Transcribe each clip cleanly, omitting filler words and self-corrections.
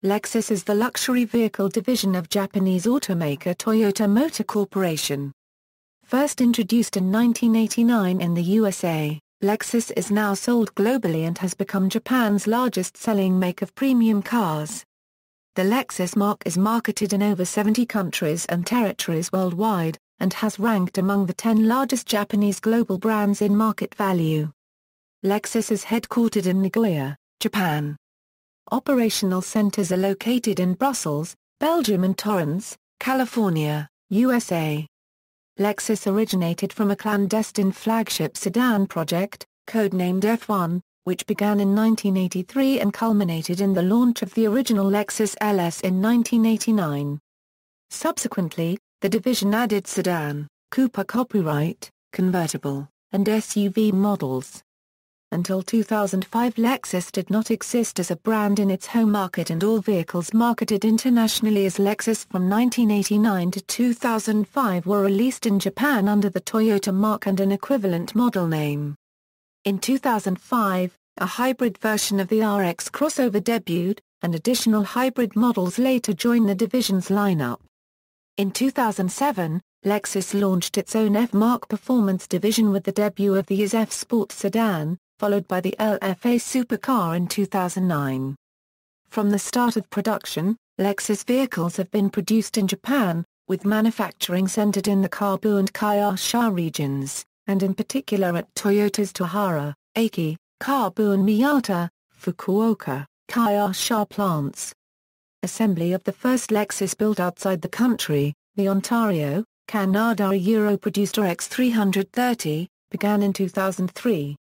Lexus is the luxury vehicle division of Japanese automaker Toyota Motor Corporation. First introduced in 1989 in the USA, Lexus is now sold globally and has become Japan's largest-selling make of premium cars. The Lexus marque is marketed in over 70 countries and territories worldwide, and has ranked among the 10 largest Japanese global brands in market value. Lexus is headquartered in Nagoya, Japan. Operational centers are located in Brussels, Belgium and Torrance, California, USA. Lexus originated from a clandestine flagship sedan project, codenamed F1, which began in 1983 and culminated in the launch of the original Lexus LS in 1989. Subsequently, the division added sedan, coupe copyright, convertible, and SUV models. Until 2005, Lexus did not exist as a brand in its home market, and all vehicles marketed internationally as Lexus from 1989 to 2005 were released in Japan under the Toyota marque and an equivalent model name. In 2005, a hybrid version of the RX crossover debuted, and additional hybrid models later joined the division's lineup. In 2007, Lexus launched its own F-Marque performance division with the debut of the F Sport sedan, followed by the LFA supercar in 2009. From the start of production, Lexus vehicles have been produced in Japan, with manufacturing centered in the Kabu and Kyushu regions, and in particular at Toyota's Tohara, Aki, Kabu and Miyata, Fukuoka, Kyushu plants. Assembly of the first Lexus built outside the country, the Ontario, Canada Euro-produced RX 330, began in 2003.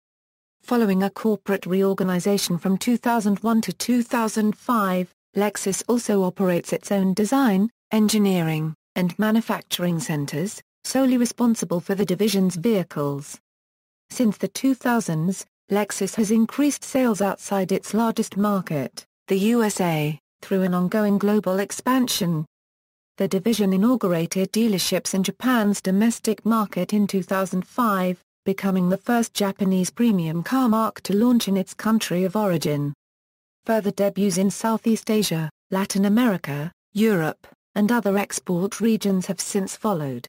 Following a corporate reorganization from 2001 to 2005, Lexus also operates its own design, engineering, and manufacturing centers, solely responsible for the division's vehicles. Since the 2000s, Lexus has increased sales outside its largest market, the USA, through an ongoing global expansion. The division inaugurated dealerships in Japan's domestic market in 2005, becoming the first Japanese premium car marque to launch in its country of origin. Further debuts in Southeast Asia, Latin America, Europe, and other export regions have since followed.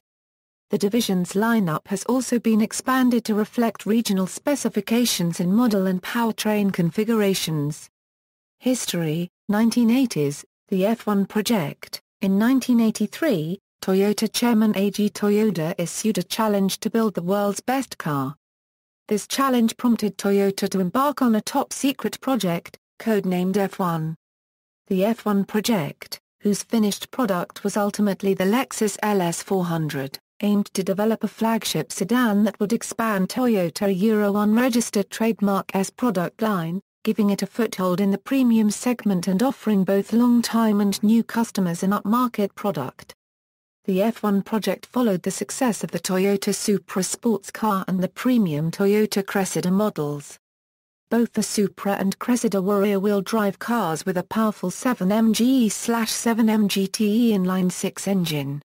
The division's lineup has also been expanded to reflect regional specifications in model and powertrain configurations. History: 1980s, the F1 project. In 1983, Toyota chairman Eiji Toyoda issued a challenge to build the world's best car. This challenge prompted Toyota to embark on a top-secret project, codenamed F1. The F1 project, whose finished product was ultimately the Lexus LS 400, aimed to develop a flagship sedan that would expand Toyota Euro 1 registered trademark S product line, giving it a foothold in the premium segment and offering both long-time and new customers an upmarket product. The F1 project followed the success of the Toyota Supra sports car and the premium Toyota Cressida models. Both the Supra and Cressida were rear-wheel drive cars with a powerful 7MGE/7M GTE inline-six engine.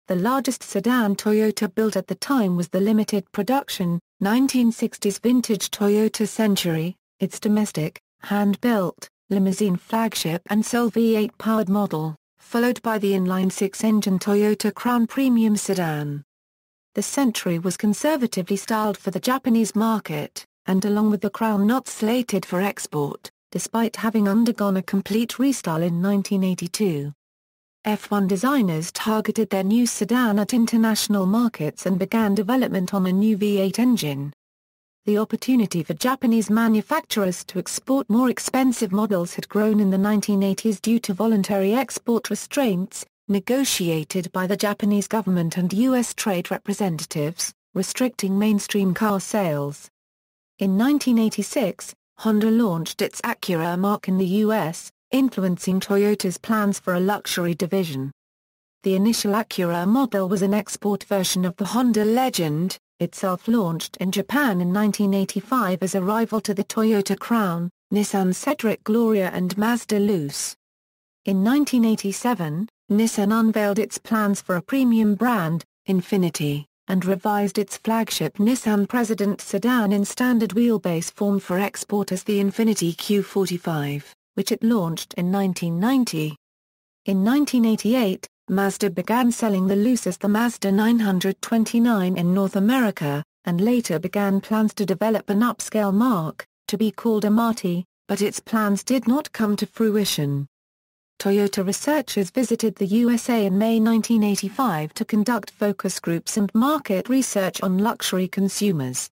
The largest sedan Toyota built at the time was the limited production, 1960s vintage Toyota Century, its domestic, hand-built, limousine flagship and sole V8-powered model, followed by the inline-six-engine Toyota Crown premium sedan. The Century was conservatively styled for the Japanese market, and along with the Crown not slated for export, despite having undergone a complete restyle in 1982. F1 designers targeted their new sedan at international markets and began development on a new V8 engine. The opportunity for Japanese manufacturers to export more expensive models had grown in the 1980s due to voluntary export restraints, negotiated by the Japanese government and U.S. trade representatives, restricting mainstream car sales. In 1986, Honda launched its Acura marque in the U.S., influencing Toyota's plans for a luxury division. The initial Acura model was an export version of the Honda Legend, itself launched in Japan in 1985 as a rival to the Toyota Crown, Nissan Cedric Gloria and Mazda Luce. In 1987, Nissan unveiled its plans for a premium brand, Infiniti, and revised its flagship Nissan President sedan in standard wheelbase form for export as the Infiniti Q45, which it launched in 1990. In 1988, Mazda began selling the Luce as the Mazda 929 in North America, and later began plans to develop an upscale marque, to be called a marque, but its plans did not come to fruition. Toyota researchers visited the USA in May 1985 to conduct focus groups and market research on luxury consumers.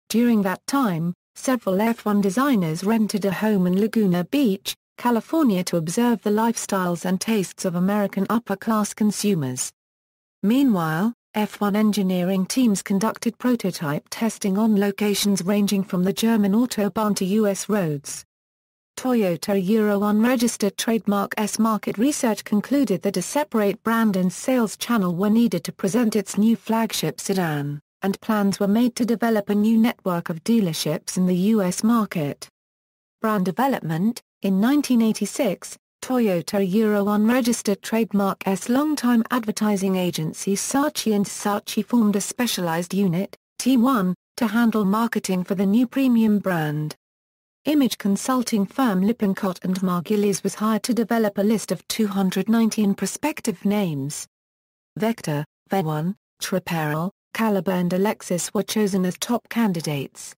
During that time, several F1 designers rented a home in Laguna Beach, California to observe the lifestyles and tastes of American upper-class consumers. Meanwhile, F1 engineering teams conducted prototype testing on locations ranging from the German Autobahn to U.S. roads. Toyota Euro unregistered trademark S market research concluded that a separate brand and sales channel were needed to present its new flagship sedan, and plans were made to develop a new network of dealerships in the U.S. market. Brand development. In 1986, Toyota Euro unregistered trademark S longtime advertising agency Saatchi & Saatchi formed a specialized unit, Team 1, to handle marketing for the new premium brand. Image consulting firm Lippincott & Margulies was hired to develop a list of 219 prospective names. Vector, V1, Trapero, Caliber and Alexis were chosen as top candidates.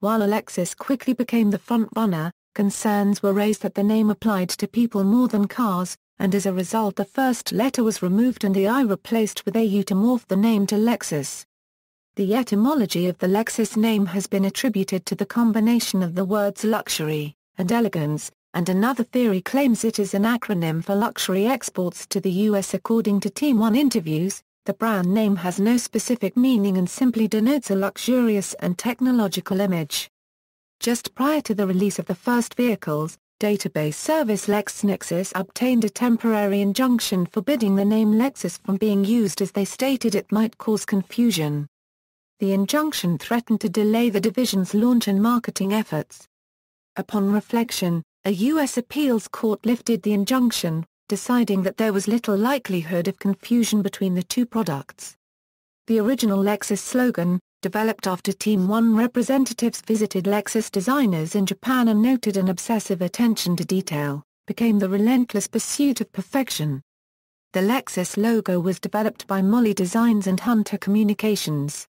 While Alexis quickly became the front-runner, concerns were raised that the name applied to people more than cars, and as a result the first letter was removed and the I replaced with AU to morph the name to Lexus. The etymology of the Lexus name has been attributed to the combination of the words luxury and elegance, and another theory claims it is an acronym for luxury exports to the U.S. According to Team 1 interviews, the brand name has no specific meaning and simply denotes a luxurious and technological image. Just prior to the release of the first vehicles, database service LexisNexis obtained a temporary injunction forbidding the name Lexus from being used as they stated it might cause confusion. The injunction threatened to delay the division's launch and marketing efforts. Upon reflection, a U.S. appeals court lifted the injunction, deciding that there was little likelihood of confusion between the two products. The original Lexus slogan, developed after Team 1 representatives visited Lexus designers in Japan and noted an obsessive attention to detail, became the relentless pursuit of perfection. The Lexus logo was developed by Molly Designs and Hunter Communications.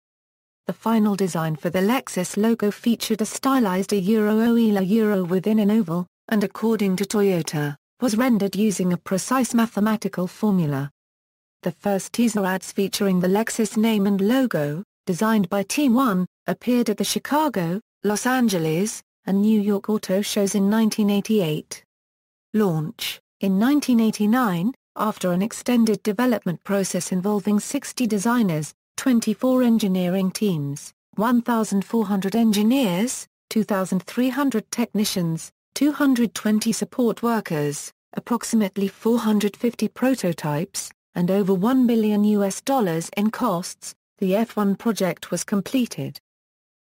The final design for the Lexus logo featured a stylized Euro within an oval, and according to Toyota, was rendered using a precise mathematical formula. The first teaser ads featuring the Lexus name and logo, designed by Team 1, appeared at the Chicago, Los Angeles, and New York auto shows in 1988. Launch. In 1989, after an extended development process involving 60 designers, 24 engineering teams, 1,400 engineers, 2,300 technicians, 220 support workers, approximately 450 prototypes, and over $1 billion in costs, the F1 project was completed.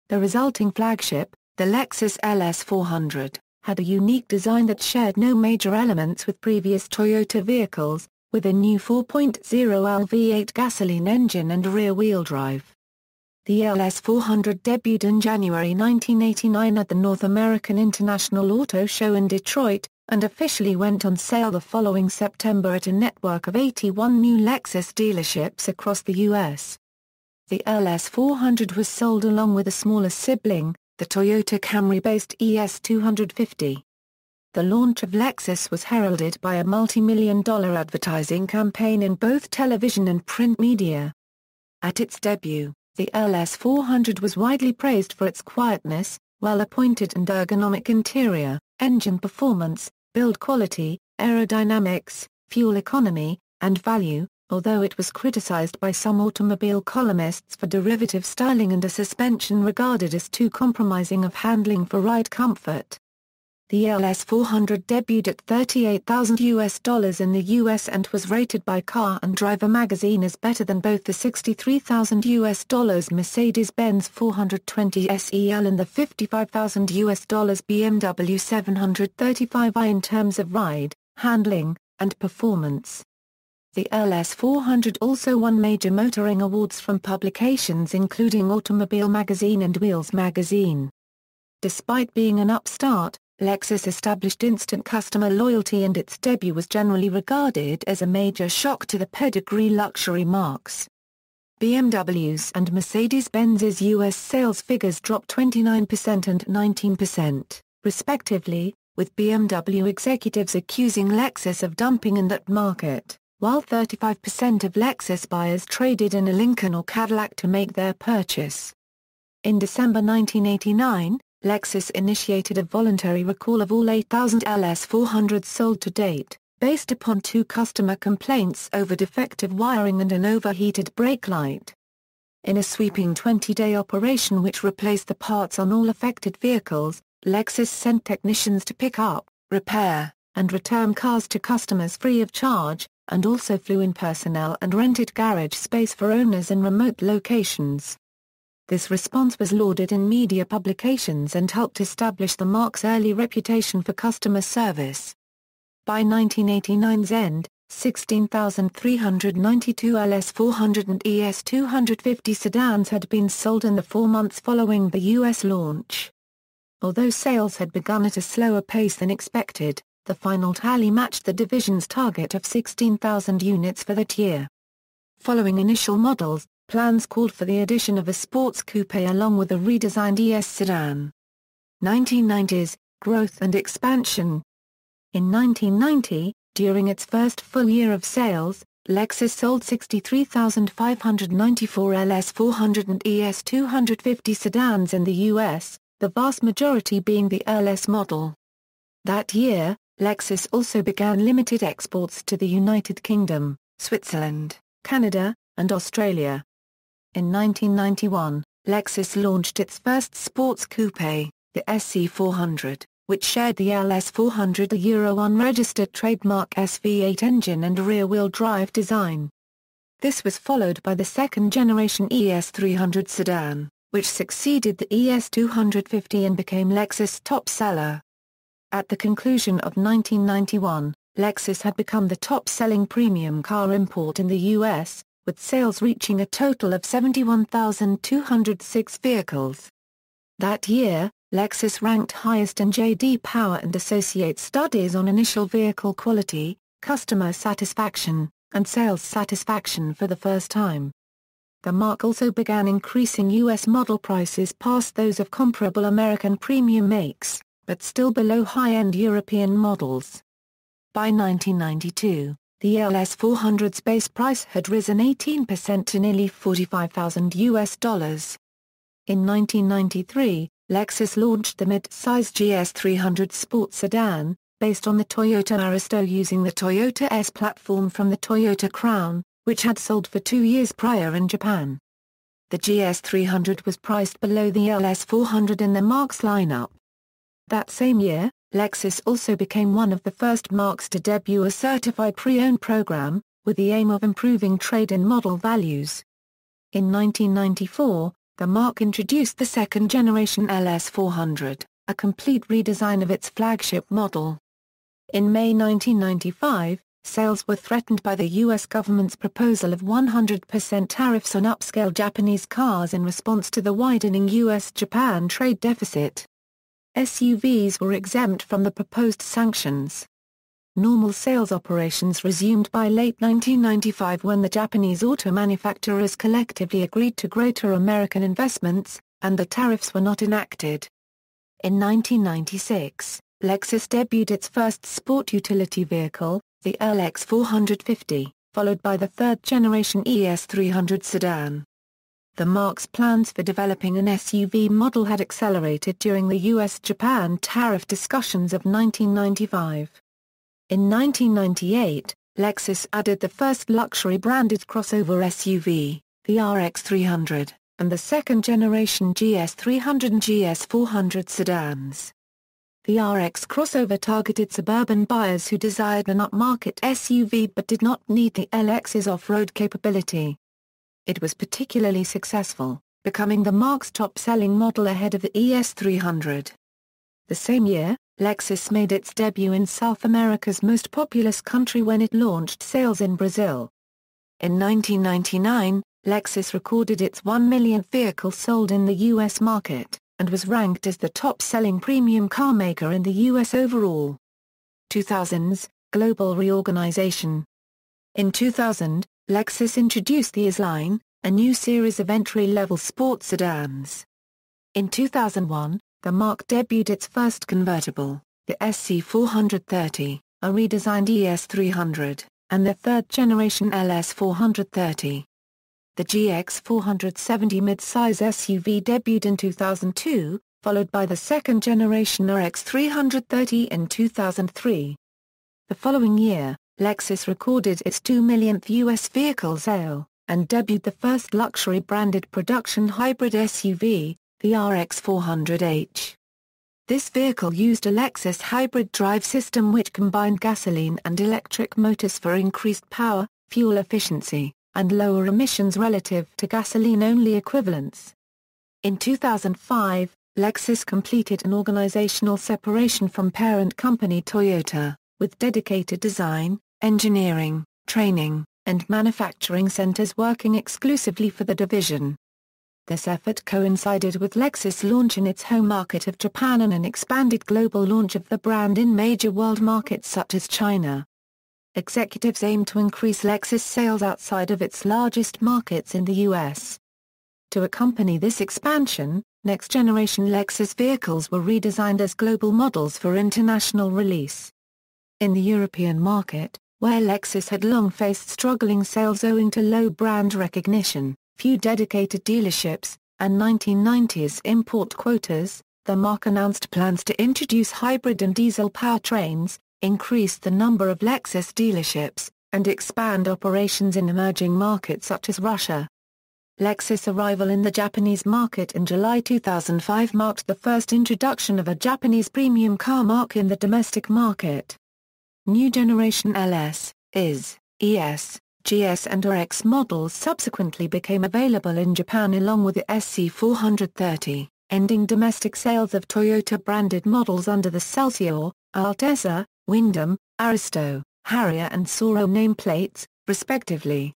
The resulting flagship, the Lexus LS 400, had a unique design that shared no major elements with previous Toyota vehicles, with a new 4.0L V8 gasoline engine and rear-wheel drive. The LS 400 debuted in January 1989 at the North American International Auto Show in Detroit, and officially went on sale the following September at a network of 81 new Lexus dealerships across the U.S. The LS 400 was sold along with a smaller sibling, the Toyota Camry-based ES 250. The launch of Lexus was heralded by a multi-million-dollar advertising campaign in both television and print media. At its debut, the LS 400 was widely praised for its quietness, well-appointed and ergonomic interior, engine performance, build quality, aerodynamics, fuel economy, and value, although it was criticized by some automobile columnists for derivative styling and a suspension regarded as too compromising of handling for ride comfort. The LS 400 debuted at $38,000 in the US and was rated by Car and Driver magazine as better than both the $63,000 Mercedes-Benz 420 SEL and the $55,000 BMW 735i in terms of ride, handling, and performance. The LS 400 also won major motoring awards from publications including Automobile Magazine and Wheels Magazine. Despite being an upstart, Lexus established instant customer loyalty and its debut was generally regarded as a major shock to the pedigree luxury marques. BMW's and Mercedes-Benz's US sales figures dropped 29% and 19%, respectively, with BMW executives accusing Lexus of dumping in that market, while 35% of Lexus buyers traded in a Lincoln or Cadillac to make their purchase. In December 1989, Lexus initiated a voluntary recall of all 8,000 LS 400s sold to date, based upon 2 customer complaints over defective wiring and an overheated brake light. In a sweeping 20-day operation which replaced the parts on all affected vehicles, Lexus sent technicians to pick up, repair, and return cars to customers free of charge, and also flew in personnel and rented garage space for owners in remote locations. This response was lauded in media publications and helped establish the marque's early reputation for customer service. By 1989's end, 16,392 LS 400 and ES 250 sedans had been sold in the 4 months following the U.S. launch. Although sales had begun at a slower pace than expected, the final tally matched the division's target of 16,000 units for that year. Following initial models, plans called for the addition of a sports coupé along with a redesigned ES sedan. 1990s, growth and expansion. In 1990, during its first full year of sales, Lexus sold 63,594 LS 400 and ES 250 sedans in the U.S., the vast majority being the LS model. That year, Lexus also began limited exports to the United Kingdom, Switzerland, Canada, and Australia. In 1991, Lexus launched its first sports coupé, the SC400, which shared the LS 400 Euro unregistered trademark SV8 engine and rear-wheel drive design. This was followed by the second-generation ES300 sedan, which succeeded the ES250 and became Lexus' top seller. At the conclusion of 1991, Lexus had become the top-selling premium car import in the U.S., with sales reaching a total of 71,206 vehicles. That year, Lexus ranked highest in J.D. Power and Associates studies on initial vehicle quality, customer satisfaction, and sales satisfaction for the first time. The marque also began increasing U.S. model prices past those of comparable American premium makes, but still below high-end European models. By 1992, the LS 400's base price had risen 18% to nearly $45,000. In 1993, Lexus launched the mid-size GS300 sports sedan, based on the Toyota Aristo using the Toyota S platform from the Toyota Crown, which had sold for 2 years prior in Japan. The GS300 was priced below the LS 400 in the marque's lineup. That same year, Lexus also became one of the first marques to debut a certified pre-owned program, with the aim of improving trade-in model values. In 1994, the marque introduced the second-generation LS 400, a complete redesign of its flagship model. In May 1995, sales were threatened by the U.S. government's proposal of 100% tariffs on upscale Japanese cars in response to the widening U.S.-Japan trade deficit. SUVs were exempt from the proposed sanctions. Normal sales operations resumed by late 1995 when the Japanese auto manufacturers collectively agreed to greater American investments, and the tariffs were not enacted. In 1996, Lexus debuted its first sport utility vehicle, the LX 450, followed by the third-generation ES300 sedan. The marque's plans for developing an SUV model had accelerated during the U.S.-Japan tariff discussions of 1995. In 1998, Lexus added the first luxury-branded crossover SUV, the RX 300, and the second-generation GS 300 and GS 400 sedans. The RX crossover targeted suburban buyers who desired an upmarket SUV but did not need the LX's off-road capability. It was particularly successful, becoming the marque's top-selling model ahead of the ES 300. The same year, Lexus made its debut in South America's most populous country when it launched sales in Brazil. In 1999, Lexus recorded its 1 millionth vehicle sold in the U.S. market, and was ranked as the top-selling premium car maker in the U.S. overall. 2000s, global reorganization. In 2000, Lexus introduced the S-Line, a new series of entry-level sports sedans. In 2001, the marque debuted its first convertible, the SC430, a redesigned ES300, and the third-generation LS 430. The GX470 mid-size SUV debuted in 2002, followed by the second-generation RX330 in 2003. The following year, Lexus recorded its 2 millionth U.S. vehicle sale, and debuted the first luxury-branded production hybrid SUV, the RX 400h. This vehicle used a Lexus hybrid drive system which combined gasoline and electric motors for increased power, fuel efficiency, and lower emissions relative to gasoline-only equivalents. In 2005, Lexus completed an organizational separation from parent company Toyota, with dedicated design, engineering, training, and manufacturing centers working exclusively for the division. This effort coincided with Lexus' launch in its home market of Japan and an expanded global launch of the brand in major world markets such as China. Executives aimed to increase Lexus sales outside of its largest markets in the U.S. To accompany this expansion, next-generation Lexus vehicles were redesigned as global models for international release. In the European market, where Lexus had long faced struggling sales owing to low brand recognition, few dedicated dealerships, and 1990s import quotas, the marque announced plans to introduce hybrid and diesel powertrains, increase the number of Lexus dealerships, and expand operations in emerging markets such as Russia. Lexus' arrival in the Japanese market in July 2005 marked the first introduction of a Japanese premium car marque in the domestic market. New generation LS, IS, ES, GS and RX models subsequently became available in Japan along with the SC430, ending domestic sales of Toyota-branded models under the Celsior, Altezza, Wyndham, Aristo, Harrier and Soro nameplates, respectively.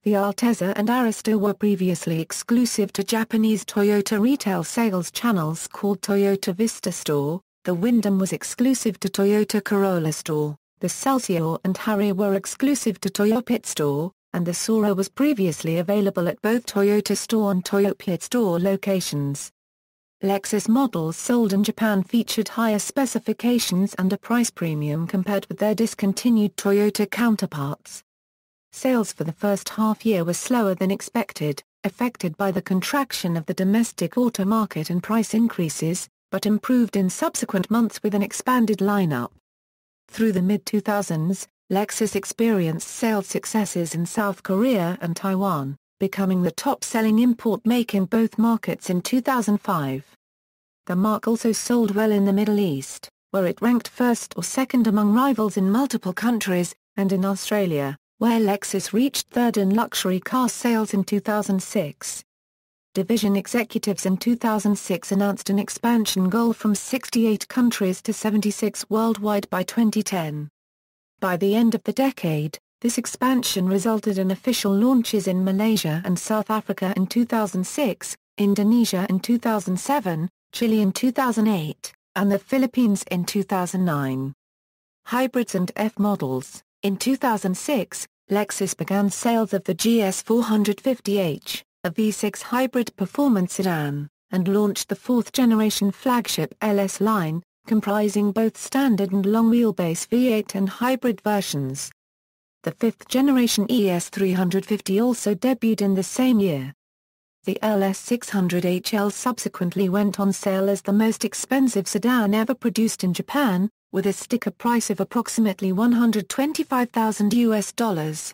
The Altezza and Aristo were previously exclusive to Japanese Toyota retail sales channels called Toyota Vista Store, the Wyndham was exclusive to Toyota Corolla Store, the Celsior and Harrier were exclusive to Toyota Pit Store, and the Soro was previously available at both Toyota Store and Toyota Pit Store locations. Lexus models sold in Japan featured higher specifications and a price premium compared with their discontinued Toyota counterparts. Sales for the first half-year were slower than expected, affected by the contraction of the domestic auto market and price increases, but improved in subsequent months with an expanded lineup. Through the mid-2000s, Lexus experienced sales successes in South Korea and Taiwan, becoming the top-selling import make in both markets in 2005. The marque also sold well in the Middle East, where it ranked first or second among rivals in multiple countries, and in Australia, where Lexus reached third in luxury car sales in 2006. Division executives in 2006 announced an expansion goal from 68 countries to 76 worldwide by 2010. By the end of the decade, this expansion resulted in official launches in Malaysia and South Africa in 2006, Indonesia in 2007, Chile in 2008, and the Philippines in 2009. Hybrids and F models. In 2006, Lexus began sales of the GS450h, a V6 hybrid performance sedan, and launched the fourth-generation flagship LS line, comprising both standard and long-wheelbase V8 and hybrid versions. The fifth-generation ES350 also debuted in the same year. The LS600HL subsequently went on sale as the most expensive sedan ever produced in Japan, with a sticker price of approximately $125,000.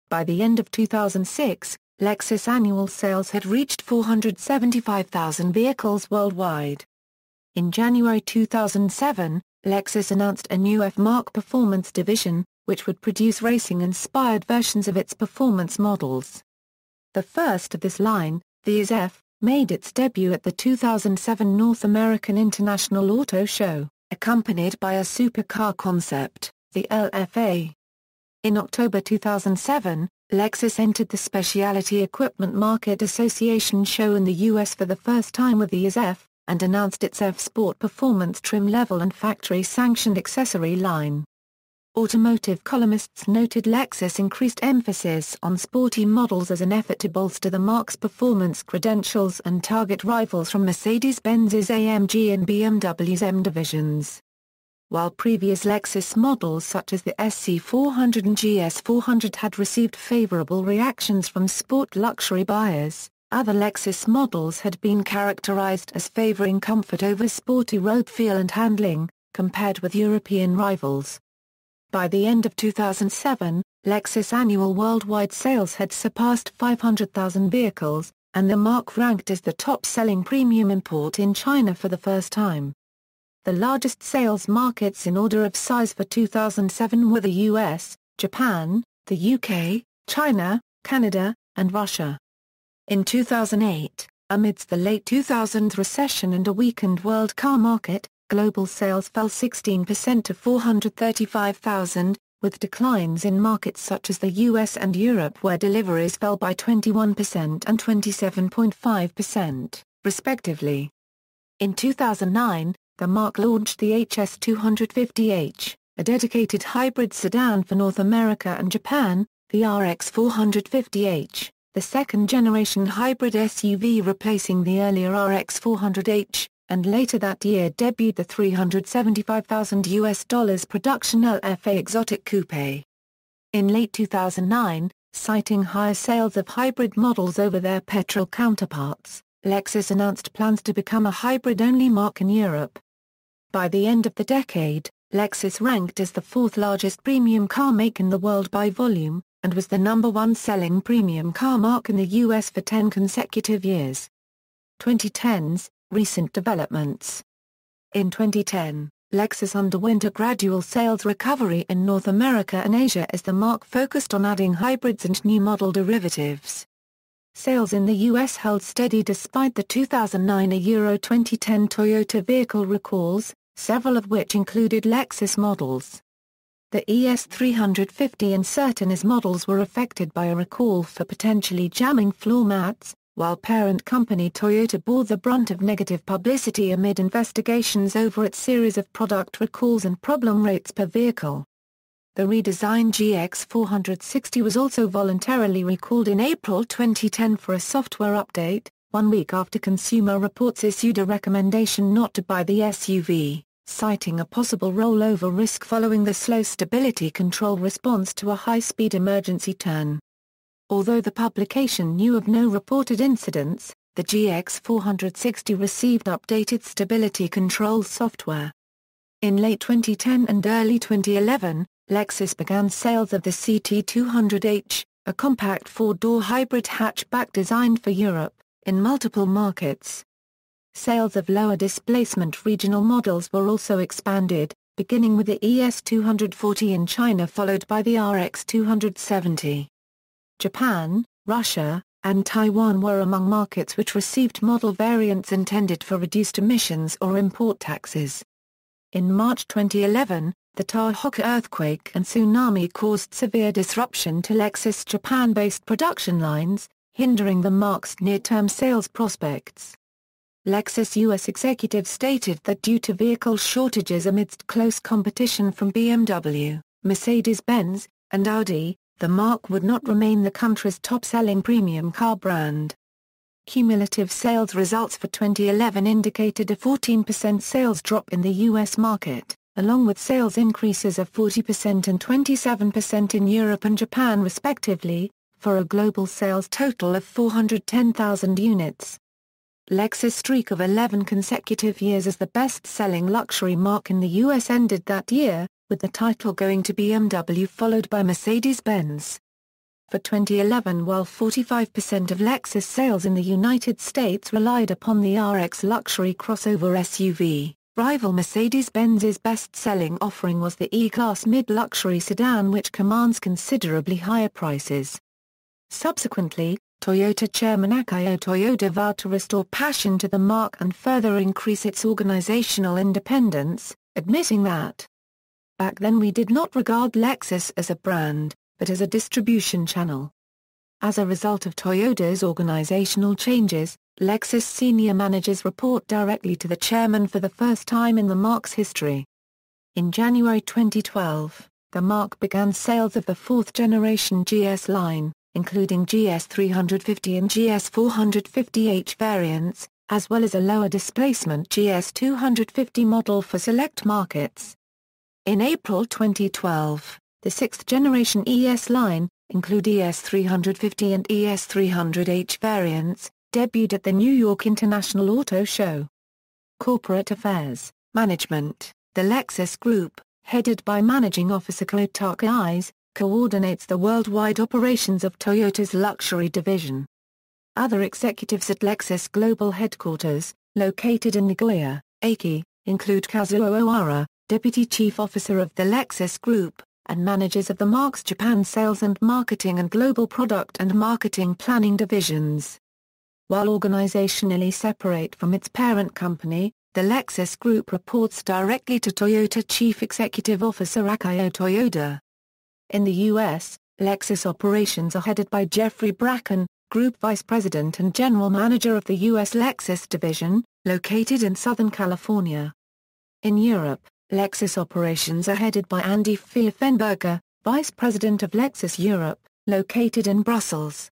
By the end of 2006, Lexus annual sales had reached 475,000 vehicles worldwide. In January 2007, Lexus announced a new F-Marque performance division, which would produce racing-inspired versions of its performance models. The first of this line, the IS-F, made its debut at the 2007 North American International Auto Show, accompanied by a supercar concept, the LFA. In October 2007, Lexus entered the Specialty Equipment Market Association show in the U.S. for the first time with the ES-F, and announced its F Sport performance trim level and factory-sanctioned accessory line. Automotive columnists noted Lexus' increased emphasis on sporty models as an effort to bolster the marque's performance credentials and target rivals from Mercedes-Benz's AMG and BMW's M divisions. While previous Lexus models such as the SC400 and GS400 had received favorable reactions from sport luxury buyers, other Lexus models had been characterized as favoring comfort over sporty road feel and handling, compared with European rivals. By the end of 2007, Lexus annual worldwide sales had surpassed 500,000 vehicles, and the marque ranked as the top-selling premium import in China for the first time. The largest sales markets in order of size for 2007 were the US, Japan, the UK, China, Canada, and Russia. In 2008, amidst the late 2000s recession and a weakened world car market, global sales fell 16% to 435,000, with declines in markets such as the US and Europe where deliveries fell by 21% and 27.5%, respectively. In 2009, the marque launched the HS250H, a dedicated hybrid sedan for North America and Japan, the RX450H, the second-generation hybrid SUV replacing the earlier RX400H, and later that year debuted the $375,000 production LFA exotic coupé. In late 2009, citing higher sales of hybrid models over their petrol counterparts, Lexus announced plans to become a hybrid-only marque in Europe. By the end of the decade, Lexus ranked as the fourth-largest premium car make in the world by volume, and was the #1 selling premium car marque in the U.S. for 10 consecutive years. 2010s, recent developments. In 2010, Lexus underwent a gradual sales recovery in North America and Asia as the marque focused on adding hybrids and new model derivatives. Sales in the U.S. held steady despite the 2009 Euro 2010 Toyota vehicle recalls, several of which included Lexus models. The ES350 and certain ES models were affected by a recall for potentially jamming floor mats, while parent company Toyota bore the brunt of negative publicity amid investigations over its series of product recalls and problem rates per vehicle. The redesigned GX460 was also voluntarily recalled in April 2010 for a software update, 1 week after Consumer Reports issued a recommendation not to buy the SUV, citing a possible rollover risk following the slow stability control response to a high-speed emergency turn. Although the publication knew of no reported incidents, the GX460 received updated stability control software. In late 2010 and early 2011, Lexus began sales of the CT200H, a compact four-door hybrid hatchback designed for Europe, in multiple markets. Sales of lower displacement regional models were also expanded, beginning with the ES240 in China followed by the RX270. Japan, Russia, and Taiwan were among markets which received model variants intended for reduced emissions or import taxes. In March 2011, the Tohoku earthquake and tsunami caused severe disruption to Lexus Japan-based production lines, hindering the marque's near-term sales prospects. Lexus U.S. executives stated that due to vehicle shortages amidst close competition from BMW, Mercedes-Benz, and Audi, the marque would not remain the country's top-selling premium car brand. Cumulative sales results for 2011 indicated a 14% sales drop in the U.S. market, along with sales increases of 40% and 27% in Europe and Japan respectively, for a global sales total of 410,000 units. Lexus' streak of 11 consecutive years as the best-selling luxury marque in the U.S. ended that year, with the title going to BMW followed by Mercedes-Benz. For 2011, while 45% of Lexus sales in the United States relied upon the RX luxury crossover SUV, rival Mercedes-Benz's best-selling offering was the E-Class mid-luxury sedan which commands considerably higher prices. Subsequently, Toyota chairman Akio Toyoda vowed to restore passion to the marque and further increase its organizational independence, admitting that Back then we did not regard Lexus as a brand, but as a distribution channel. As a result of Toyota's organizational changes, Lexus senior managers report directly to the chairman for the first time in the marque's history. In January 2012, the marque began sales of the fourth-generation GS line, including GS 350 and GS 450h variants, as well as a lower-displacement GS 250 model for select markets. In April 2012, the sixth-generation ES line, including ES 350 and ES 300h variants, debuted at the New York International Auto Show. Corporate Affairs, Management. The Lexus Group, headed by Managing Officer Kotaka Eyes, coordinates the worldwide operations of Toyota's luxury division. Other executives at Lexus Global Headquarters, located in Nagoya, Aichi, include Kazuo Ohara, Deputy Chief Officer of the Lexus Group, and managers of the marque's Japan Sales and Marketing and Global Product and Marketing Planning divisions. While organizationally separate from its parent company, the Lexus Group reports directly to Toyota Chief Executive Officer Akio Toyoda. In the U.S., Lexus operations are headed by Jeffrey Bracken, Group Vice President and General Manager of the U.S. Lexus Division, located in Southern California. In Europe, Lexus operations are headed by Andy Pfeffenberger, Vice President of Lexus Europe, located in Brussels.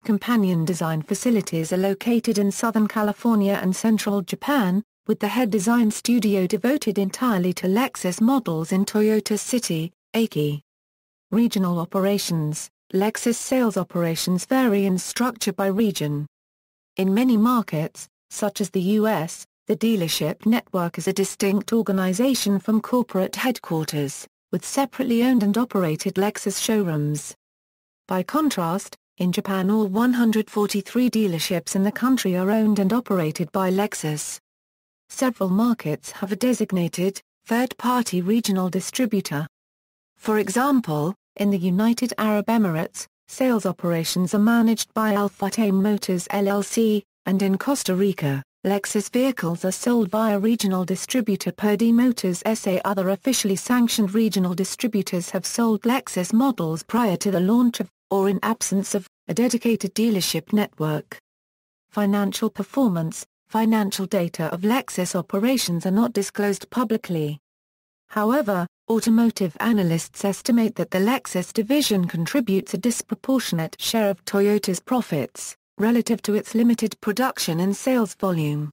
Companion design facilities are located in Southern California and Central Japan, with the head design studio devoted entirely to Lexus models in Toyota City, Aichi. Regional operations. Lexus sales operations vary in structure by region. In many markets, such as the U.S., the dealership network is a distinct organization from corporate headquarters, with separately owned and operated Lexus showrooms. By contrast, in Japan all 143 dealerships in the country are owned and operated by Lexus. Several markets have a designated, third-party regional distributor. For example, in the United Arab Emirates, sales operations are managed by Al-Fateh Motors LLC, and in Costa Rica, Lexus vehicles are sold via regional distributor Purdy Motors SA. Other officially sanctioned regional distributors have sold Lexus models prior to the launch of, or in absence of, a dedicated dealership network. Financial performance. Financial data of Lexus operations are not disclosed publicly. However, automotive analysts estimate that the Lexus division contributes a disproportionate share of Toyota's profits, relative to its limited production and sales volume.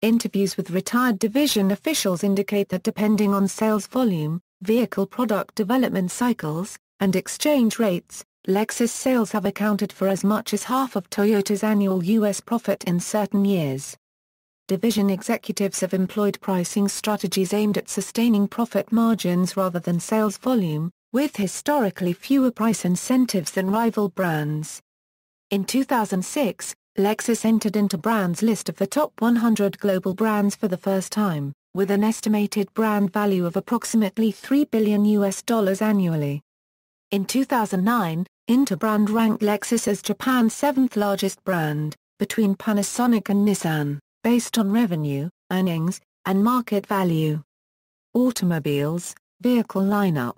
Interviews with retired division officials indicate that depending on sales volume, vehicle product development cycles, and exchange rates, Lexus sales have accounted for as much as half of Toyota's annual U.S. profit in certain years. Division executives have employed pricing strategies aimed at sustaining profit margins rather than sales volume, with historically fewer price incentives than rival brands. In 2006, Lexus entered into Brand's list of the top 100 global brands for the first time, with an estimated brand value of approximately $3 billion annually. In 2009, Interbrand ranked Lexus as Japan's seventh-largest brand, between Panasonic and Nissan, based on revenue, earnings, and market value. Automobiles, vehicle lineup.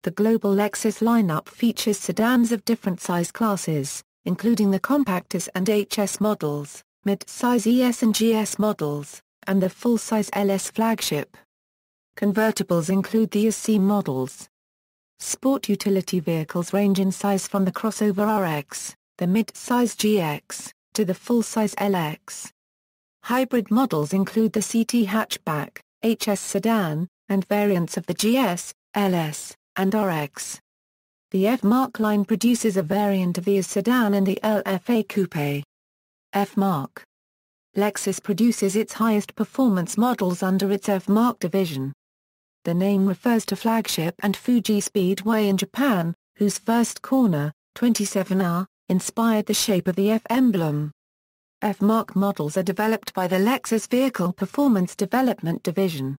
The global Lexus lineup features sedans of different size classes, including the compactors and HS models, mid-size ES and GS models, and the full-size LS flagship. Convertibles include the SC models. Sport utility vehicles range in size from the crossover RX, the mid-size GX, to the full-size LX. Hybrid models include the CT hatchback, HS sedan, and variants of the GS, LS, and RX. The F-Marque line produces a variant of the sedan and the LFA coupé. F-Marque. Lexus produces its highest performance models under its F-Marque division. The name refers to Flagship and Fuji Speedway in Japan, whose first corner, 27R, inspired the shape of the F emblem. F-Marque models are developed by the Lexus Vehicle Performance Development Division.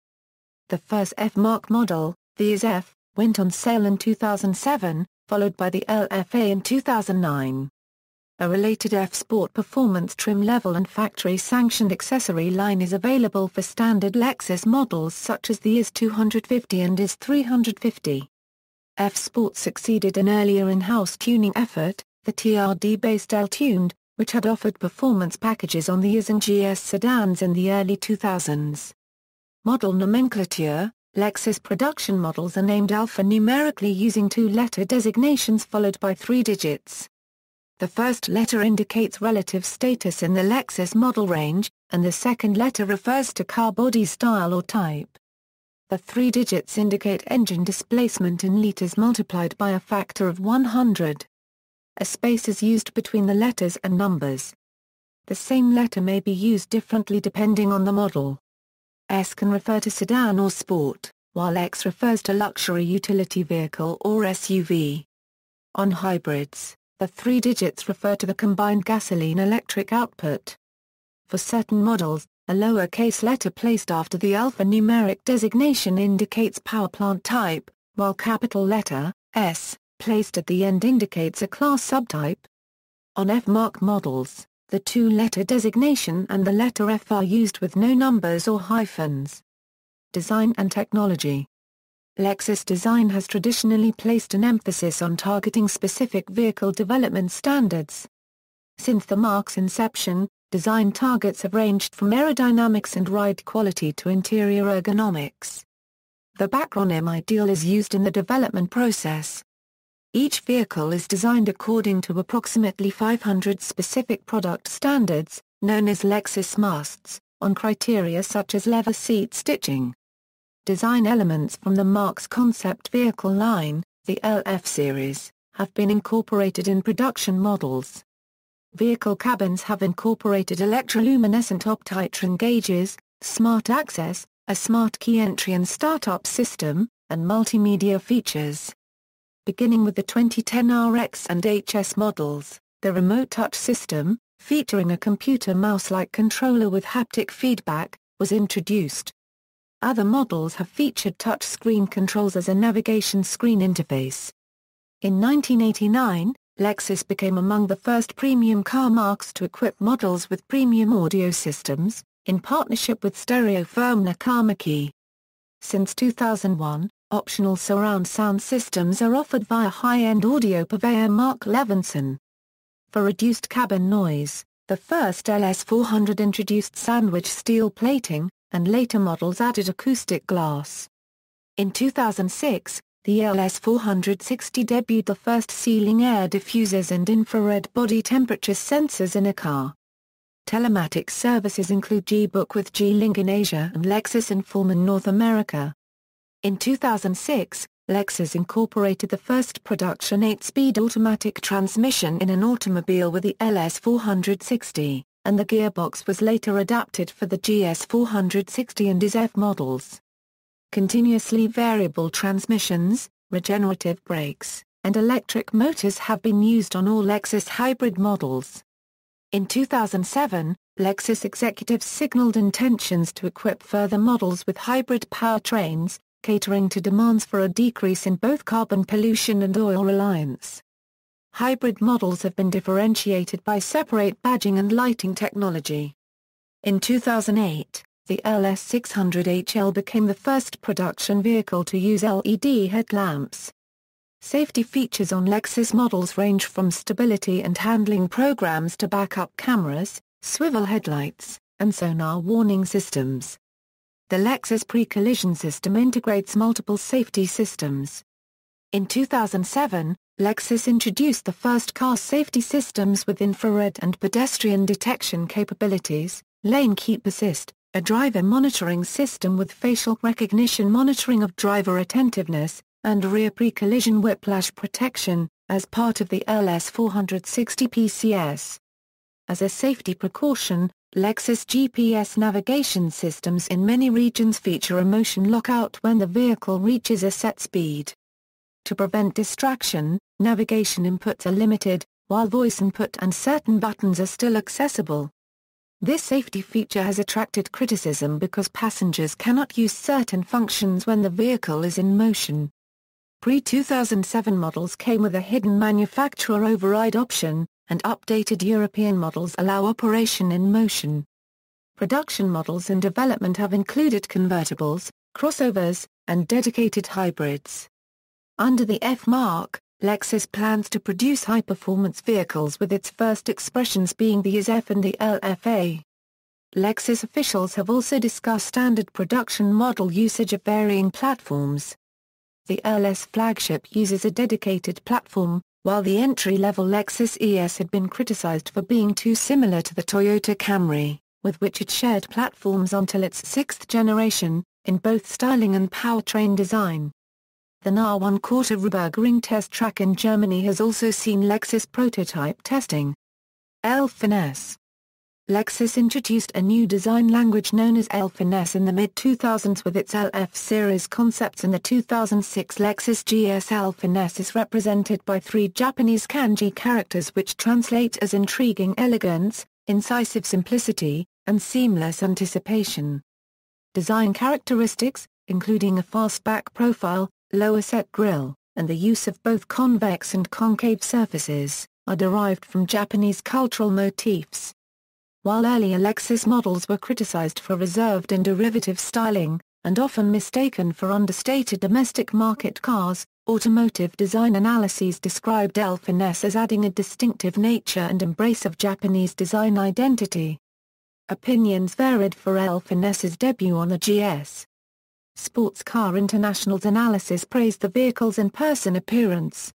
The first F-Marque model, the IS-F, went on sale in 2007, followed by the LFA in 2009. A related F-Sport performance trim level and factory-sanctioned accessory line is available for standard Lexus models such as the IS 250 and IS 350. F-Sport succeeded an earlier in-house tuning effort, the TRD-based L-Tuned, which had offered performance packages on the IS and GS sedans in the early 2000s. Model nomenclature: Lexus production models are named alphanumerically using two-letter designations followed by 3 digits. The first letter indicates relative status in the Lexus model range, and the second letter refers to car body style or type. The 3 digits indicate engine displacement in liters multiplied by a factor of 100. A space is used between the letters and numbers. The same letter may be used differently depending on the model. S can refer to sedan or sport, while X refers to luxury utility vehicle or SUV. On hybrids, the 3 digits refer to the combined gasoline-electric output. For certain models, a lowercase letter placed after the alphanumeric designation indicates power plant type, while capital letter, S, placed at the end indicates a class subtype. On F-Marque models, the 2-letter designation and the letter F are used with no numbers or hyphens. Design and technology. Lexus design has traditionally placed an emphasis on targeting specific vehicle development standards. Since the marque's inception, design targets have ranged from aerodynamics and ride quality to interior ergonomics. The backronym ideal is used in the development process. Each vehicle is designed according to approximately 500 specific product standards, known as Lexus musts, on criteria such as leather seat stitching. Design elements from the marque's concept vehicle line, the LF series, have been incorporated in production models. Vehicle cabins have incorporated electroluminescent optitron gauges, smart access, a smart key entry and startup system, and multimedia features. Beginning with the 2010 RX and HS models, the remote touch system, featuring a computer mouse-like controller with haptic feedback, was introduced. Other models have featured touch-screen controls as a navigation screen interface. In 1989, Lexus became among the first premium car marques to equip models with premium audio systems, in partnership with stereo firm marque. Since 2001, optional surround sound systems are offered via high-end audio purveyor Mark Levinson. For reduced cabin noise, the first LS400 introduced sandwich steel plating, and later models added acoustic glass. In 2006, the LS460 debuted the first ceiling air diffusers and infrared body temperature sensors in a car. Telematics services include G-Book with G-Link in Asia and Lexus Inform in North America. In 2006, Lexus incorporated the first production 8-speed automatic transmission in an automobile with the LS460. And the gearbox was later adapted for the GS460 and IS-F models. Continuously variable transmissions, regenerative brakes, and electric motors have been used on all Lexus hybrid models. In 2007, Lexus executives signaled intentions to equip further models with hybrid powertrains, catering to demands for a decrease in both carbon pollution and oil reliance. Hybrid models have been differentiated by separate badging and lighting technology. In 2008, the LS600HL became the first production vehicle to use LED headlamps. Safety features on Lexus models range from stability and handling programs to backup cameras, swivel headlights, and sonar warning systems. The Lexus pre-collision system integrates multiple safety systems. In 2007, Lexus introduced the first car safety systems with infrared and pedestrian detection capabilities, lane keep assist, a driver monitoring system with facial recognition monitoring of driver attentiveness, and rear pre-collision whiplash protection, as part of the LS460 PCS. As a safety precaution, Lexus GPS navigation systems in many regions feature a motion lockout when the vehicle reaches a set speed. To prevent distraction, navigation inputs are limited, while voice input and certain buttons are still accessible. This safety feature has attracted criticism because passengers cannot use certain functions when the vehicle is in motion. Pre-2007 models came with a hidden manufacturer override option, and updated European models allow operation in motion. Production models in development have included convertibles, crossovers, and dedicated hybrids. Under the F marque, Lexus plans to produce high-performance vehicles, with its first expressions being the IS-F and the LFA. Lexus officials have also discussed standard production model usage of varying platforms. The LS flagship uses a dedicated platform, while the entry-level Lexus ES had been criticized for being too similar to the Toyota Camry, with which it shared platforms until its sixth generation, in both styling and powertrain design. The Nürburgring test track in Germany has also seen Lexus prototype testing. L-Finesse. Lexus introduced a new design language known as L-Finesse in the mid-2000s with its LF series concepts, and the 2006 Lexus GS L-Finesse is represented by three Japanese kanji characters which translate as intriguing elegance, incisive simplicity, and seamless anticipation. Design characteristics, including a fastback profile, lower set grille, and the use of both convex and concave surfaces, are derived from Japanese cultural motifs. While earlier Lexus models were criticized for reserved and derivative styling, and often mistaken for understated domestic market cars, automotive design analyses described L-Finesse as adding a distinctive nature and embrace of Japanese design identity. Opinions varied for L-Finesse's debut on the GS. Sports Car International's analysis praised the vehicle's in-person appearance.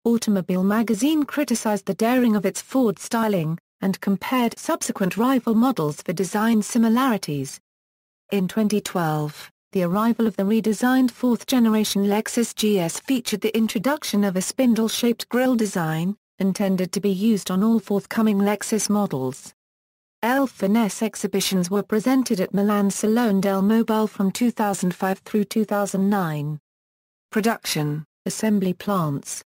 Automobile Magazine criticized the daring of its Ford styling, and compared subsequent rival models for design similarities. In 2012, the arrival of the redesigned fourth-generation Lexus GS featured the introduction of a spindle-shaped grille design, intended to be used on all forthcoming Lexus models. L-Finesse exhibitions were presented at Milan's Salone del Mobile from 2005 through 2009. Production, assembly plants.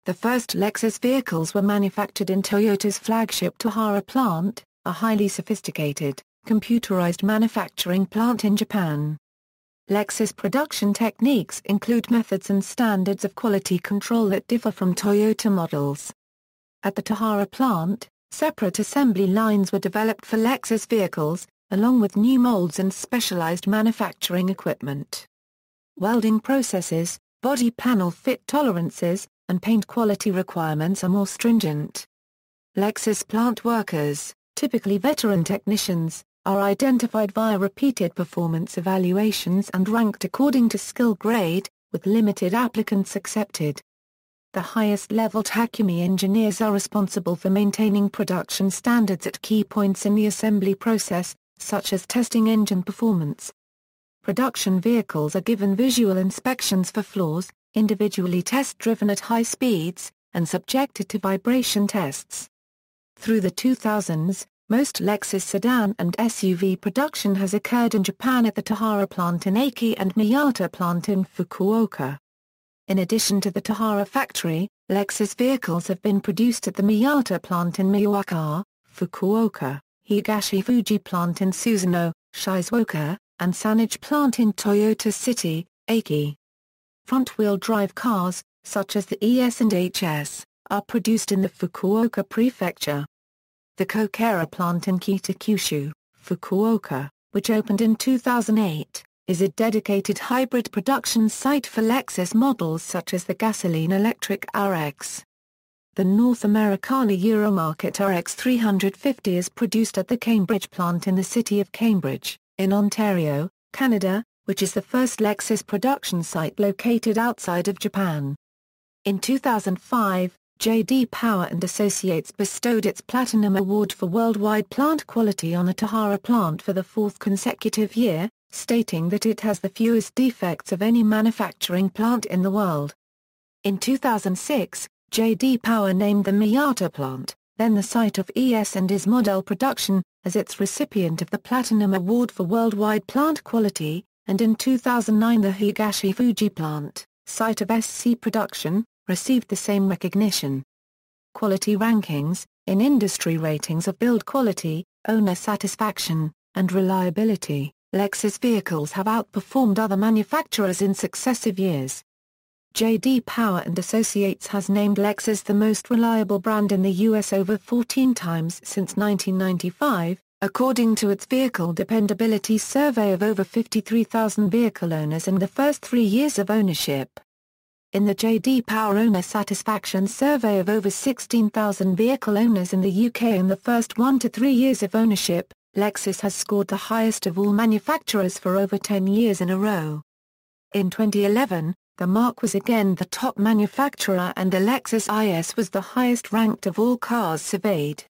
The first Lexus vehicles were manufactured in Toyota's flagship Tahara plant, a highly sophisticated, computerized manufacturing plant in Japan. Lexus production techniques include methods and standards of quality control that differ from Toyota models. At the Tahara plant, separate assembly lines were developed for Lexus vehicles, along with new molds and specialized manufacturing equipment. Welding processes, body panel fit tolerances, and paint quality requirements are more stringent. Lexus plant workers, typically veteran technicians, are identified via repeated performance evaluations and ranked according to skill grade, with limited applicants accepted. The highest-level Takumi engineers are responsible for maintaining production standards at key points in the assembly process, such as testing engine performance. Production vehicles are given visual inspections for flaws, individually test-driven at high speeds, and subjected to vibration tests. Through the 2000s, most Lexus sedan and SUV production has occurred in Japan at the Tahara plant in Aichi and Miyata plant in Fukuoka. In addition to the Tahara factory, Lexus vehicles have been produced at the Miyata plant in Miyawaka, Fukuoka, Higashi Fuji plant in Suzuno, Shizuoka, and Sanuge plant in Toyota City, Aichi. Front-wheel drive cars, such as the ES and HS, are produced in the Fukuoka prefecture. The Kokera plant in Kitakyushu, Fukuoka, which opened in 2008, is a dedicated hybrid production site for Lexus models such as the gasoline-electric RX. The North Americana Euromarket RX 350 is produced at the Cambridge plant in the city of Cambridge, in Ontario, Canada, which is the first Lexus production site located outside of Japan. In 2005, J.D. Power and Associates bestowed its Platinum Award for worldwide plant quality on a Tahara plant for the fourth consecutive year, stating that it has the fewest defects of any manufacturing plant in the world. In 2006, J.D. Power named the Miyata plant, then the site of ES and IS model production, as its recipient of the Platinum Award for worldwide plant quality, and in 2009 the Higashi Fuji plant, site of SC production, received the same recognition. Quality rankings, in industry ratings of build quality, owner satisfaction, and reliability, Lexus vehicles have outperformed other manufacturers in successive years. J.D. Power and Associates has named Lexus the most reliable brand in the U.S. over 14 times since 1995, according to its Vehicle Dependability Survey of over 53,000 vehicle owners in the first 3 years of ownership. In the J.D. Power Owner Satisfaction Survey of over 16,000 vehicle owners in the UK in the first 1 to 3 years of ownership, Lexus has scored the highest of all manufacturers for over 10 years in a row. In 2011, the marque was again the top manufacturer and the Lexus IS was the highest ranked of all cars surveyed.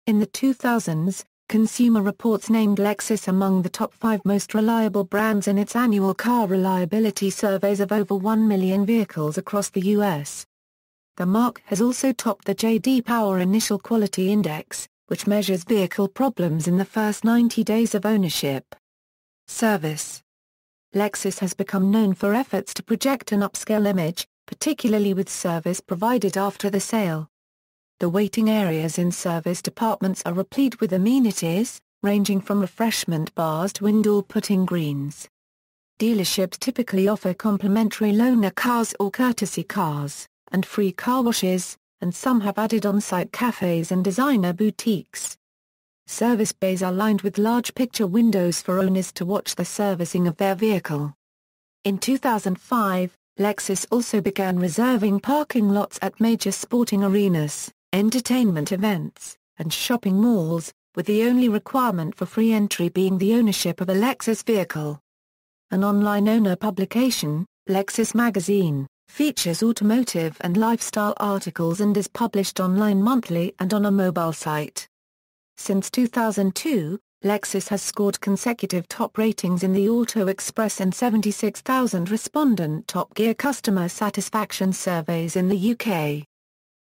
In the 2000s, Consumer Reports named Lexus among the top 5 most reliable brands in its annual car reliability surveys of over 1 million vehicles across the U.S. The marque has also topped the J.D. Power Initial Quality Index, which measures vehicle problems in the first 90 days of ownership. Service. Lexus has become known for efforts to project an upscale image, particularly with service provided after the sale. The waiting areas in service departments are replete with amenities, ranging from refreshment bars to indoor putting greens. Dealerships typically offer complimentary loaner cars or courtesy cars, and free car washes, and some have added on-site cafes and designer boutiques. Service bays are lined with large picture windows for owners to watch the servicing of their vehicle. In 2005, Lexus also began reserving parking lots at major sporting arenas, entertainment events, and shopping malls, with the only requirement for free entry being the ownership of a Lexus vehicle. An online owner publication, Lexus Magazine, features automotive and lifestyle articles and is published online monthly and on a mobile site. Since 2002, Lexus has scored consecutive top ratings in the Auto Express and 76,000 respondent Top Gear customer satisfaction surveys in the UK.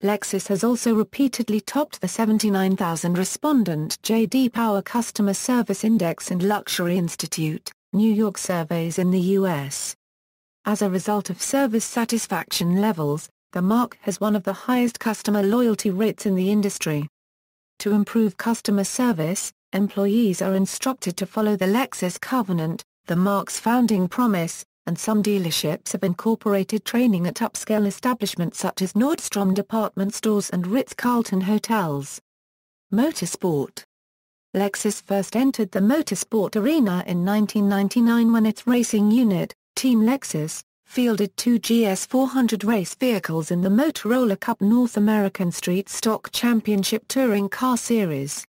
Lexus has also repeatedly topped the 79,000 respondent J.D. Power Customer Service Index and Luxury Institute, New York surveys in the US. As a result of service satisfaction levels, the marque has one of the highest customer loyalty rates in the industry. To improve customer service, employees are instructed to follow the Lexus Covenant, the marque's founding promise, and some dealerships have incorporated training at upscale establishments such as Nordstrom department stores and Ritz-Carlton hotels. Motorsport. Lexus first entered the motorsport arena in 1999 when its racing unit, Team Lexus, fielded 2 GS400 race vehicles in the Motorola Cup North American Street Stock Championship Touring Car Series.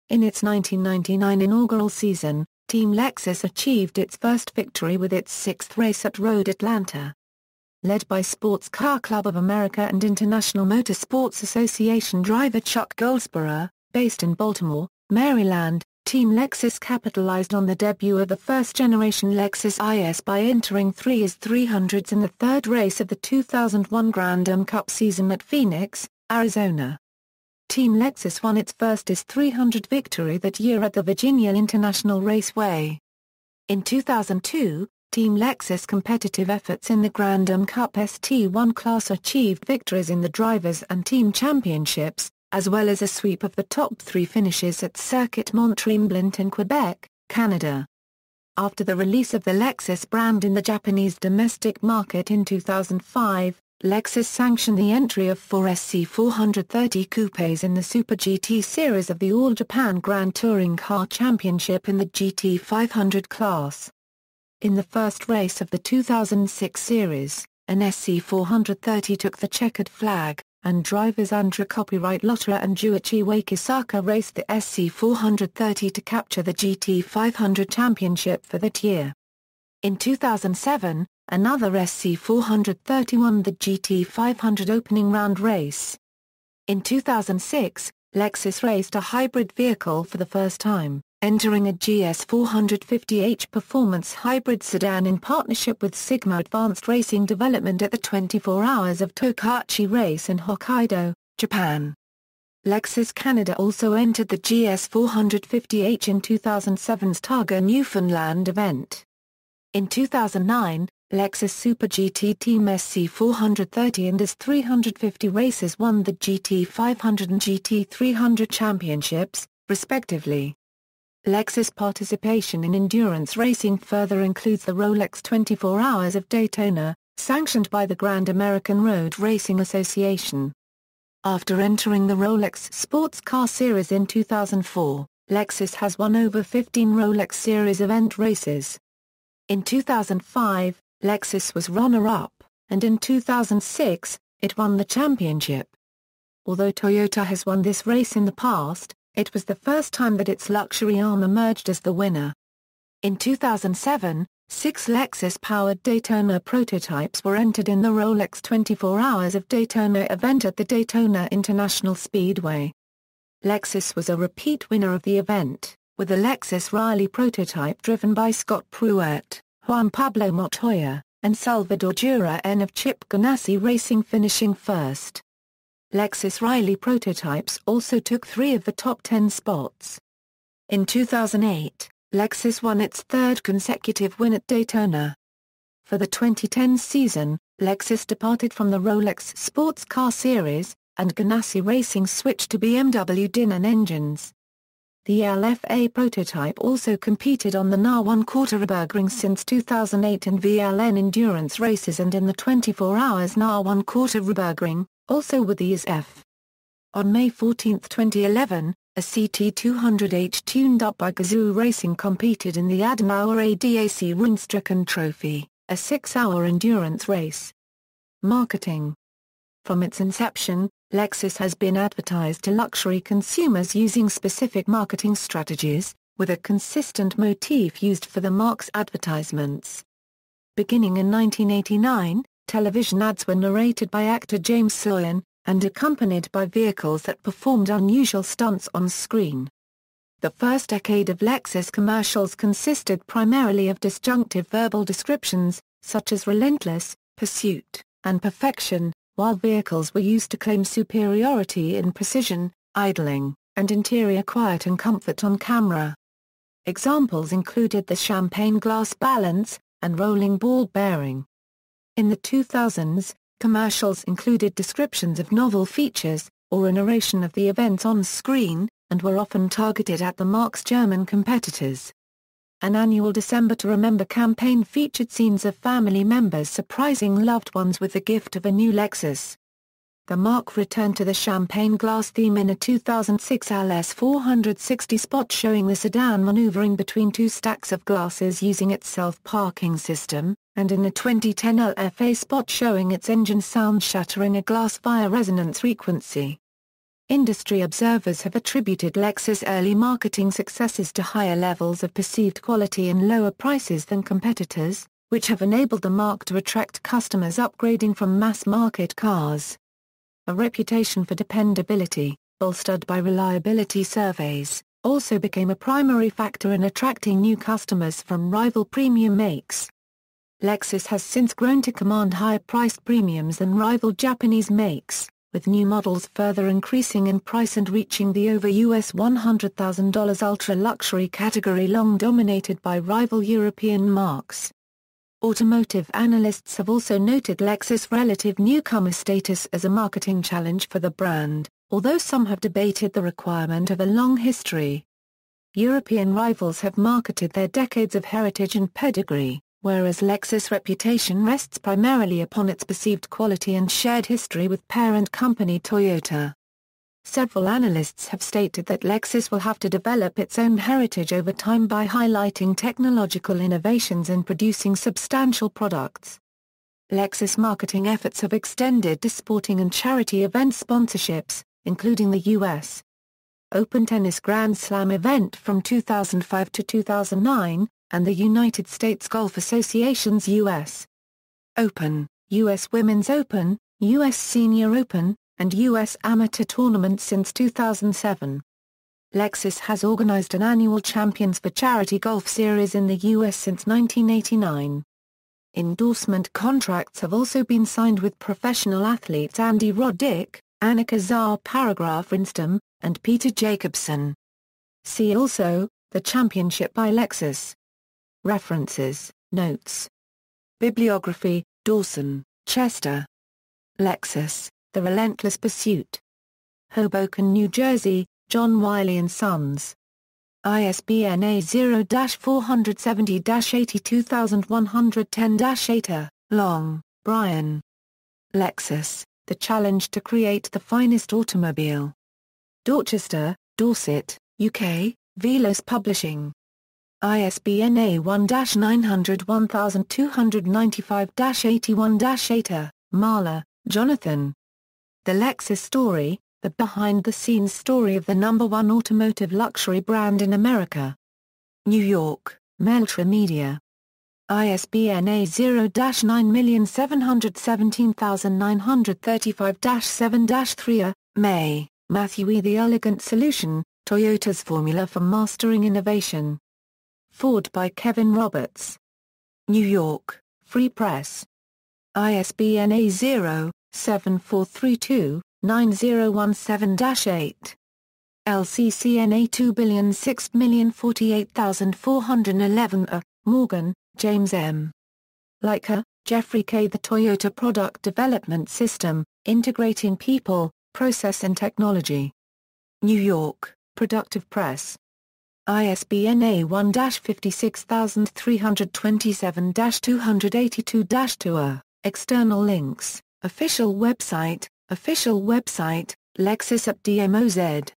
In its 1999 inaugural season, Team Lexus achieved its first victory with its 6th race at Road Atlanta. Led by Sports Car Club of America and International Motorsports Association driver Chuck Goldsboro, based in Baltimore, Maryland, Team Lexus capitalized on the debut of the first-generation Lexus IS by entering 3 as 300s in the third race of the 2001 Grand Am Cup season at Phoenix, Arizona. Team Lexus won its first as 300 victory that year at the Virginia International Raceway. In 2002, Team Lexus competitive efforts in the Grand Am Cup ST1 class achieved victories in the Drivers' and Team Championships, as well as a sweep of the top 3 finishes at Circuit Mont-Tremblant in Quebec, Canada. After the release of the Lexus brand in the Japanese domestic market in 2005, Lexus sanctioned the entry of 4 SC430 coupés in the Super GT series of the All Japan Grand Touring Car Championship in the GT 500 class. In the first race of the 2006 series, an SC430 took the checkered flag, and drivers Andrea Copyright-Lotterer and Juichi Wakisaka raced the SC430 to capture the GT 500 championship for that year. In 2007, another SC430 won the GT 500 opening round race. In 2006, Lexus raced a hybrid vehicle for the first time, entering a GS450H performance hybrid sedan in partnership with Sigma Advanced Racing Development at the 24 Hours of Tokachi race in Hokkaido, Japan. Lexus Canada also entered the GS450H in 2007's Targa Newfoundland event. In 2009, Lexus Super GT Team SC430 and S350 races won the GT 500 and GT 300 championships, respectively. Lexus participation in endurance racing further includes the Rolex 24 Hours of Daytona, sanctioned by the Grand American Road Racing Association. After entering the Rolex Sports Car Series in 2004, Lexus has won over 15 Rolex Series event races. In 2005, Lexus was runner-up, and in 2006, it won the championship. Although Toyota has won this race in the past, it was the first time that its luxury arm emerged as the winner. In 2007, 6 Lexus-powered Daytona prototypes were entered in the Rolex 24 Hours of Daytona event at the Daytona International Speedway. Lexus was a repeat winner of the event, with the Lexus Riley prototype driven by Scott Pruitt, Juan Pablo Montoya, and Salvador Dura N of Chip Ganassi Racing finishing first. Lexus Riley prototypes also took 3 of the top 10 spots. In 2008, Lexus won its 3rd consecutive win at Daytona. For the 2010 season, Lexus departed from the Rolex Sports Car Series, and Ganassi Racing switched to BMW Dinnan engines. The LFA prototype also competed on the NA1 Quarterbergring since 2008 in VLN endurance races and in the 24 Hours NA1 Quarterbergring, also with the ISF. On May 14, 2011, a CT200H tuned up by Gazoo Racing competed in the Adenauer ADAC Rundstrecken Trophy, a 6-hour endurance race. Marketing. From its inception, Lexus has been advertised to luxury consumers using specific marketing strategies, with a consistent motif used for the marque's advertisements. Beginning in 1989, television ads were narrated by actor James Sloyan, and accompanied by vehicles that performed unusual stunts on screen. The first decade of Lexus commercials consisted primarily of disjunctive verbal descriptions, such as relentless, pursuit, and perfection, while vehicles were used to claim superiority in precision, idling, and interior quiet and comfort on camera. Examples included the champagne glass balance, and rolling ball bearing. In the 2000s, commercials included descriptions of novel features, or a narration of the events on screen, and were often targeted at the marque's German competitors. An annual December to Remember campaign featured scenes of family members surprising loved ones with the gift of a new Lexus. The marque returned to the champagne glass theme in a 2006 LS 460 spot showing the sedan maneuvering between 2 stacks of glasses using its self-parking system, and in a 2010 LFA spot showing its engine sound shattering a glass via resonance frequency. Industry observers have attributed Lexus' early marketing successes to higher levels of perceived quality and lower prices than competitors, which have enabled the marque to attract customers upgrading from mass-market cars. A reputation for dependability, bolstered by reliability surveys, also became a primary factor in attracting new customers from rival premium makes. Lexus has since grown to command higher-priced premiums than rival Japanese makes, with new models further increasing in price and reaching the over $100,000 ultra-luxury category long dominated by rival European marques. Automotive analysts have also noted Lexus' relative newcomer status as a marketing challenge for the brand, although some have debated the requirement of a long history. European rivals have marketed their decades of heritage and pedigree, whereas Lexus' reputation rests primarily upon its perceived quality and shared history with parent company Toyota. Several analysts have stated that Lexus will have to develop its own heritage over time by highlighting technological innovations and producing substantial products. Lexus marketing efforts have extended to sporting and charity event sponsorships, including the U.S. Open Tennis Grand Slam event from 2005 to 2009, and the United States Golf Association's U.S. Open, U.S. Women's Open, U.S. Senior Open, and U.S. Amateur Tournament since 2007. Lexus has organized an annual Champions for Charity Golf Series in the U.S. since 1989. Endorsement contracts have also been signed with professional athletes Andy Roddick, Annika Zahr-Paragraph-Rinstam, and Peter Jacobson. See also, the Championship by Lexus. References, Notes. Bibliography, Dawson, Chester. Lexus, The Relentless Pursuit. Hoboken, New Jersey, John Wiley & Sons. ISBN A0-470-82110-8, long. Brian. Lexus, the challenge to create the finest automobile. Dorchester, Dorset, UK, Velos Publishing. ISBN A1-901295-81-8. Mahler, Jonathan. The Lexus Story, the behind-the-scenes story of the #1 automotive luxury brand in America. New York, Meltra Media. ISBN A0-9717935-7-3. May, Matthew E. The Elegant Solution, Toyota's Formula for Mastering Innovation. Ford by Kevin Roberts. New York, Free Press. ISBN A0-7432-9017-8. LCCN A2,006,048,411. Morgan, James M. Leica, Jeffrey K. The Toyota Product Development System, Integrating People, Process and Technology. New York, Productive Press. ISBN A1-56327-282-2. External links, Official website, Lexus at DMOZ.